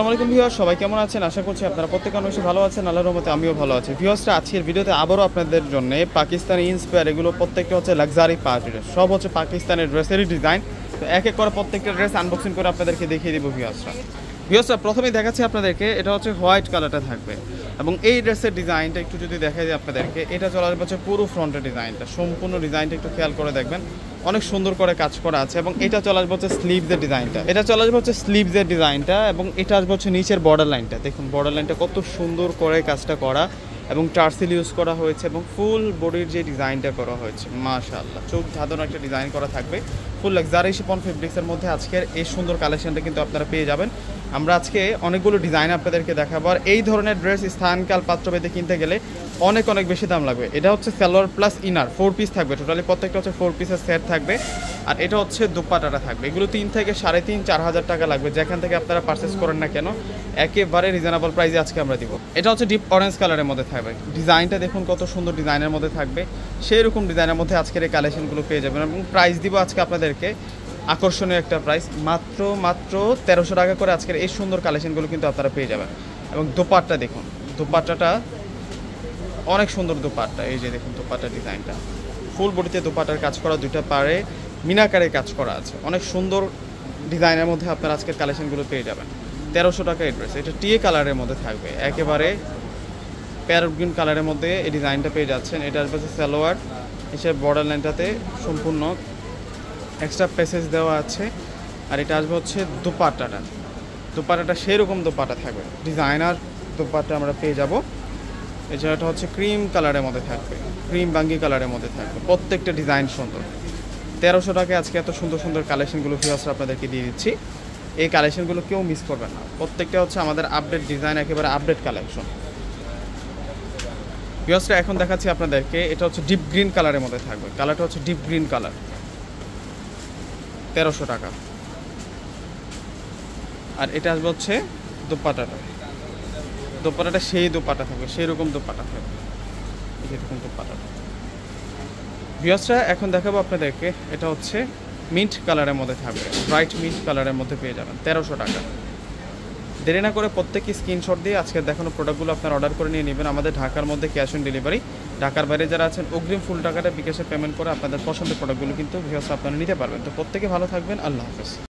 আসসালামু আলাইকুম ভিউয়ার্স, সবাই কেমন আছেন? আশা করছি আপনারা প্রত্যেকে অনেক বেশি ভালো আছেন। আল্লাহর রহমতে আমিও ভালো আছি। ভিউয়ার্সরা, আজকের ভিডিওতে আবারও আপনাদের জন্য পাকিস্তানি ইন্সপায়ার, এগুলো প্রত্যেকটা হচ্ছে লাক্সারি পার্টি ড্রেস, সব হচ্ছে পাকিস্তানের ড্রেসেরই ডিজাইন। তো এক এক করে প্রত্যেকটা ড্রেস আনবক্সিং করে আপনাদেরকে দেখিয়ে দিব। ভিউয়ার্সরা, প্রথমেই দেখাচ্ছি আপনাদেরকে, এটা হচ্ছে হোয়াইট কালারটা থাকবে এবং এই ড্রেসের ডিজাইনটা একটু যদি দেখা যায় আপনাদেরকে, এটা চলে আসবে হচ্ছে পুরো ফ্রন্টের ডিজাইনটা, সম্পূর্ণ ডিজাইনটা একটু খেয়াল করে দেখবেন, অনেক সুন্দর করে কাজ করা আছে। এবং এটা চলে আসবে হচ্ছে স্লিভসের ডিজাইনটা, এবং এটা আসবে হচ্ছে নিচের বর্ডার লাইনটা। দেখুন বর্ডার লাইনটা কত সুন্দর করে কাজটা করা এবং টার্সেল ইউজ করা হয়েছে এবং ফুল বডির যে ডিজাইনটা করা হয়েছে, মাশাআল্লাহ, চোখ ধাঁধানো একটা ডিজাইন করা থাকবে। ফুল লাক্সারি শিফন ফেব্রিক্সের মধ্যে আজকের এই সুন্দর কালেকশনটা কিন্তু আপনারা পেয়ে যাবেন। আমরা আজকে অনেকগুলো ডিজাইন আপনাদেরকে দেখাবো। আর এই ধরনের ড্রেস স্থানকাল পাত্রভেদে কিনতে গেলে অনেক বেশি দাম লাগবে। এটা হচ্ছে সালোয়ার প্লাস ইনার 4 পিস থাকবে, টোটালি প্রত্যেকটা হচ্ছে 4 পিসের সেট থাকবে। আর এটা হচ্ছে দুপাটাটা থাকবে। এগুলো 3 থেকে 3.5-4 হাজার টাকা লাগবে, যেখান থেকে আপনারা পারচেস করেন না কেন, একেবারে রিজনেবল প্রাইসে আজকে আমরা দিব। এটা হচ্ছে ডিপ অরেঞ্জ কালারের মধ্যে থাকবে। ডিজাইনটা দেখুন কত সুন্দর ডিজাইনের মধ্যে থাকবে, সেই রকম ডিজাইনের মধ্যে আজকের এই কালেকশনগুলো পেয়ে যাবেন। এবং প্রাইস দিব আজকে আপনাদেরকে আকর্ষণীয় একটা প্রাইস, মাত্র 1300 টাকা করে আজকের এই সুন্দর কালেকশনগুলো কিন্তু আপনারা পেয়ে যাবেন। এবং দোপাট্টা দেখুন, দোপাট্টাটা অনেক সুন্দর দোপাট্টা। এই যে দেখুন দোপাট্টার ডিজাইনটা, ফুল বডিতে দোপাট্টার কাজ করা, দুইটা পাড়ে মিনাকারে কাজ করা আছে, অনেক সুন্দর ডিজাইনের মধ্যে আপনারা আজকের কালেকশনগুলো পেয়ে যাবেন। 1300 টাকা এই ড্রেস। এটা টিএ কালারের মধ্যে থাকবে, একেবারে প্যারট গ্রিন কালারের মধ্যে এই ডিজাইনটা পেয়ে যাচ্ছেন। এটা আসবে সালোয়ার, এসে বর্ডার লাইনটাতে সম্পূর্ণ এক্সট্রা প্যাসেজ দেওয়া আছে। আর এটা আসবে হচ্ছে দোপাট্টাটা সেরকম দোপাট্টা থাকবে, ডিজাইনার দোপাট্টা আমরা পেয়ে যাব। এছাড়াটা হচ্ছে ক্রিম কালারের মধ্যে থাকবে, ক্রিম বাঙ্গি কালারের মধ্যে থাকবে, প্রত্যেকটা ডিজাইন সুন্দর। 1300 টাকায় আজকে এত সুন্দর সুন্দর কালেকশনগুলো ভিউয়ার্সরা আপনাদেরকে দিয়ে দিচ্ছি। এই কালেকশনগুলো কেউ মিস করবেন না, প্রত্যেকটা হচ্ছে আমাদের আপডেট ডিজাইন, একেবারে আপডেট কালেকশন। ভিউয়ার্সরা, এখন দেখাচ্ছি আপনাদেরকে, এটা হচ্ছে ডিপ গ্রিন কালারের মধ্যে থাকবে। কালারটা হচ্ছে ডিপ গ্রিন কালার, 1300 টাকা। আর এটা আসবে হচ্ছে দোপাট্টাটা সেই দোপাট্টা থাকবে, সেই রকম দোপাট্টা থাকবে, এরকম দোপাট্টাটা। ভিউয়ার্সরা, এখন দেখাবো আপনাদেরকে, এটা হচ্ছে মিন্ট কালারের মধ্যে থাকবে, ব্রাইট মিন্ট কালারের মধ্যে পেয়ে যাবেন 1300 টাকা। দেরি না করে প্রত্যেককে স্ক্রিনশট দিয়ে আজকে দেখানো প্রোডাক্টগুলো আপনারা অর্ডার করে নিয়ে নেবেন। আমাদের ঢাকার মধ্যে ক্যাশ অন ডেলিভারি, ঢাকার বাইরে যারা আছেন অগ্রিম ফুল টাকাটা বিকাশে পেমেন্ট করে আপনাদের পছন্দের প্রোডাক্টগুলো কিন্তু ভিউয়ার্সরা আপনারা নিতে পারবেন। তো প্রত্যেকে ভালো থাকবেন, আল্লাহ হাফেজ।